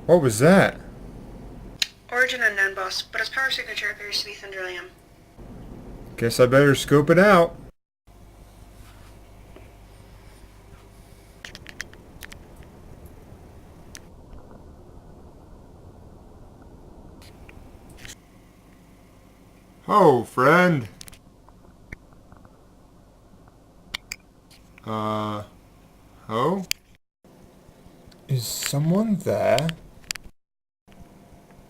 What was that? Origin unknown, boss, but its power signature appears to be Thunderlium. Guess I better scope it out. Oh, friend. Oh? Is someone there?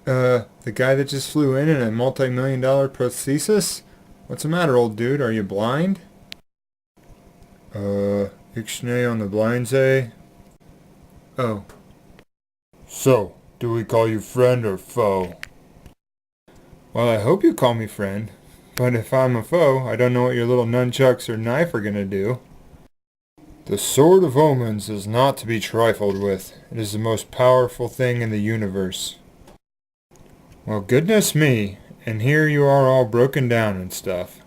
The guy that just flew in a multi-million-dollar prosthesis? What's the matter, old dude? Are you blind? Ixnay on the blinds, eh? Oh. So, do we call you friend or foe? Well, I hope you call me friend. But if I'm a foe, I don't know what your little nunchucks or knife are gonna do. The Sword of Omens is not to be trifled with. It is the most powerful thing in the universe. Well, goodness me, and here you are all broken down and stuff.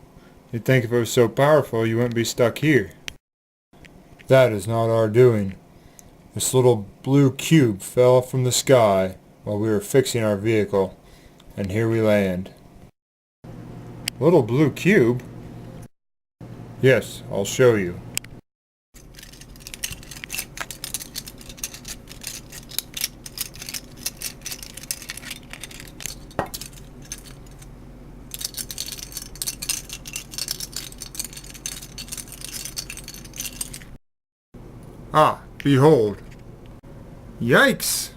You'd think if it was so powerful you wouldn't be stuck here. That is not our doing. This little blue cube fell from the sky while we were fixing our vehicle, and here we land. Little blue cube? Yes, I'll show you. Ah, behold. Yikes!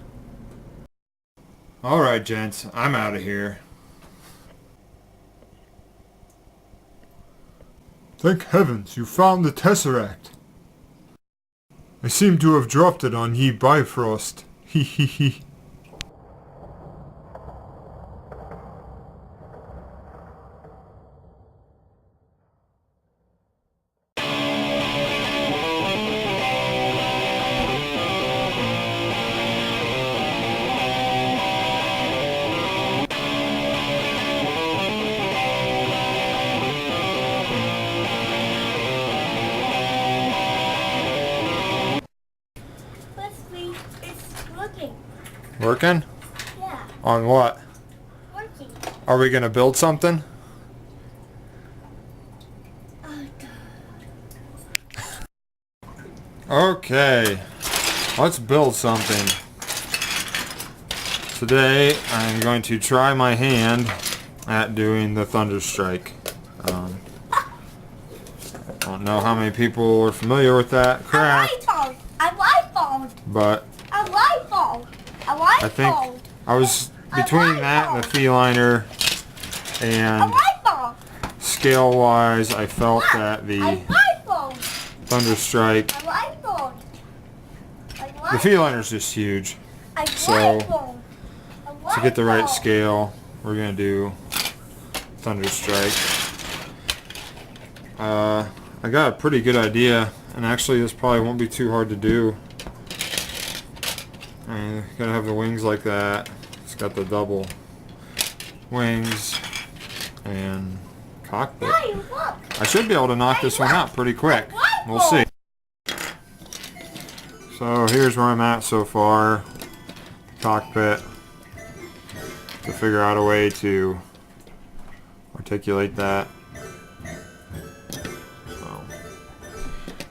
Alright, gents, I'm out of here. Thank heavens you found the Tesseract. I seem to have dropped it on ye Bifrost. Hee hee hee. It's working. Working? Yeah, On what? working. Are we gonna build something? Oh, God. Okay, let's build something. Today I'm going to try my hand at doing the Thunderstrike. I don't know how many people are familiar with that craft, but I think I was between that and the feliner, and scale wise I felt that the Thunderstrike, the feliner's just huge, so to get the right scale we're going to do Thunderstrike. I got a pretty good idea, and actually this probably won't be too hard to do. And gotta have the wings like that. It's got the double wings and cockpit. I should be able to knock this one out pretty quick. We'll see. So here's where I'm at so far. Cockpit. To figure out a way to articulate that. So,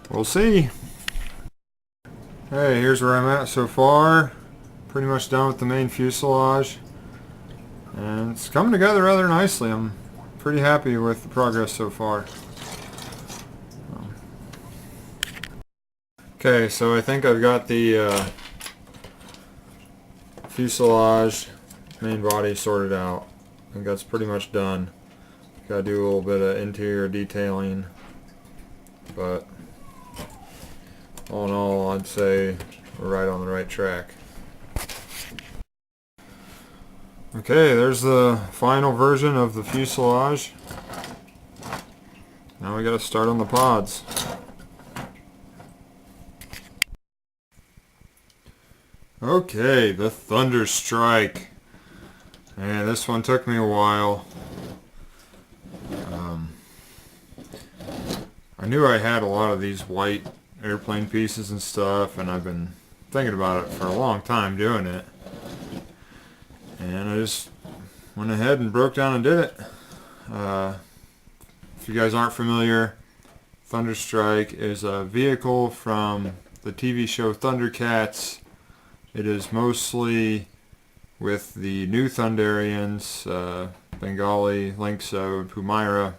we'll see. Hey, here's where I'm at so far. Pretty much done with the main fuselage. And it's coming together rather nicely. I'm pretty happy with the progress so far. Okay, so I think I've got the fuselage main body sorted out. I think that's pretty much done. Gotta do a little bit of interior detailing, but all in all I'd say we're right on the right track. Okay, there's the final version of the fuselage. Now we gotta start on the pods. Okay, the Thunderstrike. And this one took me a while. I knew I had a lot of these white airplane pieces and stuff, and I've been thinking about it for a long time doing it. and I just went ahead and broke down and did it. If you guys aren't familiar, Thunderstrike is a vehicle from the TV show Thundercats. It is mostly with the new Thunderians, Bengali, Linkso, and Pumaira,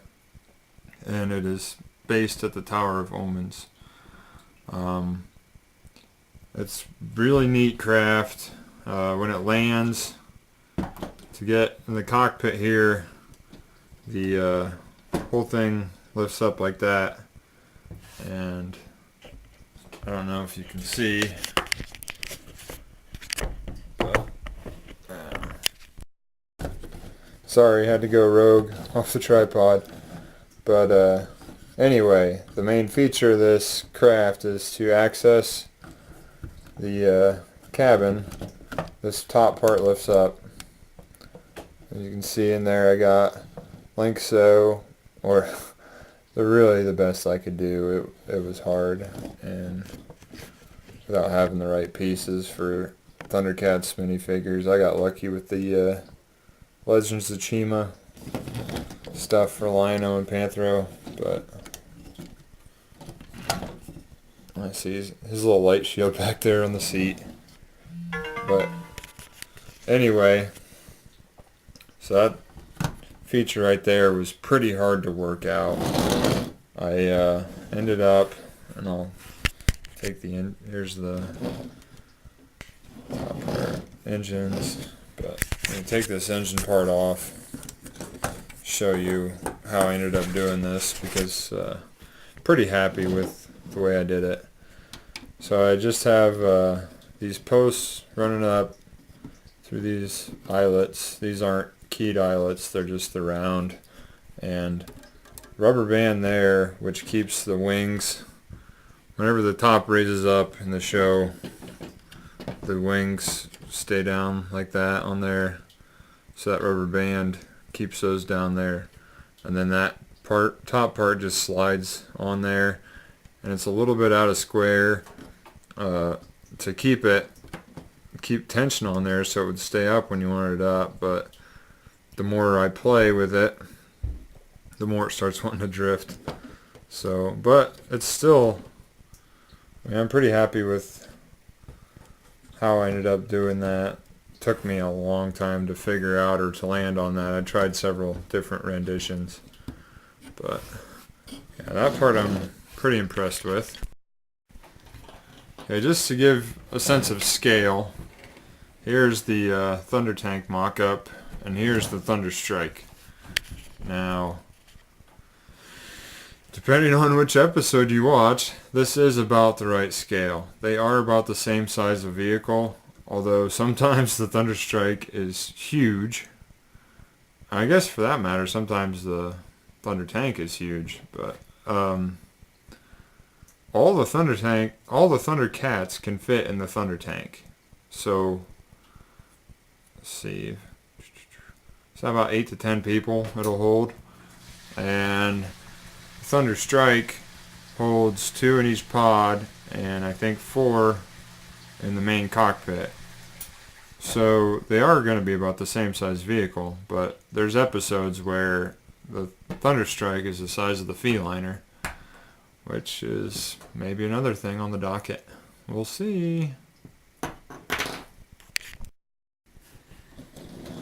and it is based at the Tower of Omens. It's really neat craft. When it lands, to get in the cockpit here, the whole thing lifts up like that, and I don't know if you can see, but sorry, had to go rogue off the tripod. But anyway, the main feature of this craft is to access the cabin. This top part lifts up. As you can see in there, I got Linkso, or really the best I could do. It was hard, and without having the right pieces for Thundercats minifigures, I got lucky with the Legends of Chima stuff for Lino and Panthro, but I see his little light shield back there on the seat. But anyway, so that feature right there was pretty hard to work out. I ended up, and I'll take here's the top part, engines, but I'm going to take this engine part off, show you how I ended up doing this, because pretty happy with the way I did it. So I just have these posts running up through these eyelets. These aren't keyed eyelets, they're just the round, and rubber band there which keeps the wings. Whenever the top raises up in the show, the wings stay down like that on there, so that rubber band keeps those down there, and then that top part just slides on there, and it's a little bit out of square to keep tension on there so it would stay up when you want it up. But the more I play with it, the more it starts wanting to drift. So, but it's still, I mean, I'm pretty happy with how I ended up doing that. It took me a long time to figure out or to land on that. I tried several different renditions, but yeah, that part I'm pretty impressed with. Okay, just to give a sense of scale, here's the Thunder Tank mock-up, and here's the Thunderstrike. Now, depending on which episode you watch, this is about the right scale. They are about the same size of vehicle, although sometimes the Thunderstrike is huge. I guess for that matter, sometimes the Thunder Tank is huge, but all the Thundercats can fit in the Thunder Tank. So, let's see, it's about 8 to 10 people it'll hold, and Thunderstrike holds 2 in each pod, and I think 4 in the main cockpit. So they are going to be about the same size vehicle, but there's episodes where the Thunderstrike is the size of the Feliner, which is maybe another thing on the docket. We'll see.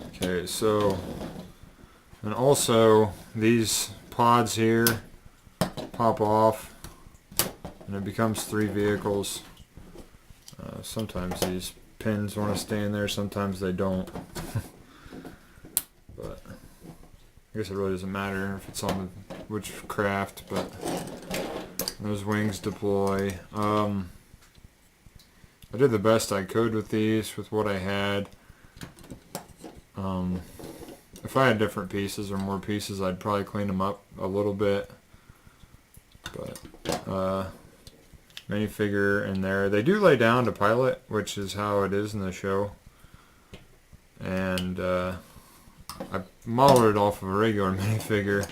Okay, so, and also these pods here pop off and it becomes 3 vehicles. Sometimes these pins want to stay in there, sometimes they don't. But I guess it really doesn't matter if it's on which craft, but those wings deploy. I did the best I could with these, with what I had. If I had different pieces or more pieces, I'd probably clean them up a little bit. But minifigure in there. They do lay down to pilot, which is how it is in the show. And I modeled it off of a regular minifigure. So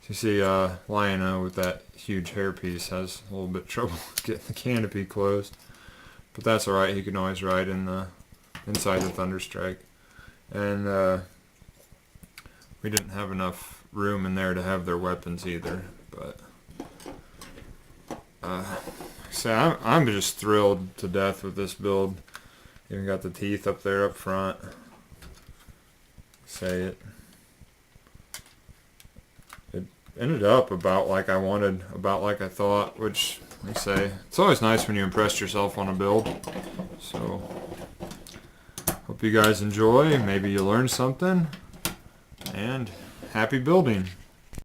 you see Lionel with that huge hairpiece has a little bit of trouble getting the canopy closed. But that's alright, he can always ride in the inside the Thunderstrike. And we didn't have enough room in there to have their weapons either. But so I'm just thrilled to death with this build. Even got the teeth up there up front. Say it. It ended up about like I wanted, about like I thought, which they say it's always nice when you impress yourself on a build. So hope you guys enjoy. Maybe you learned something. And happy building.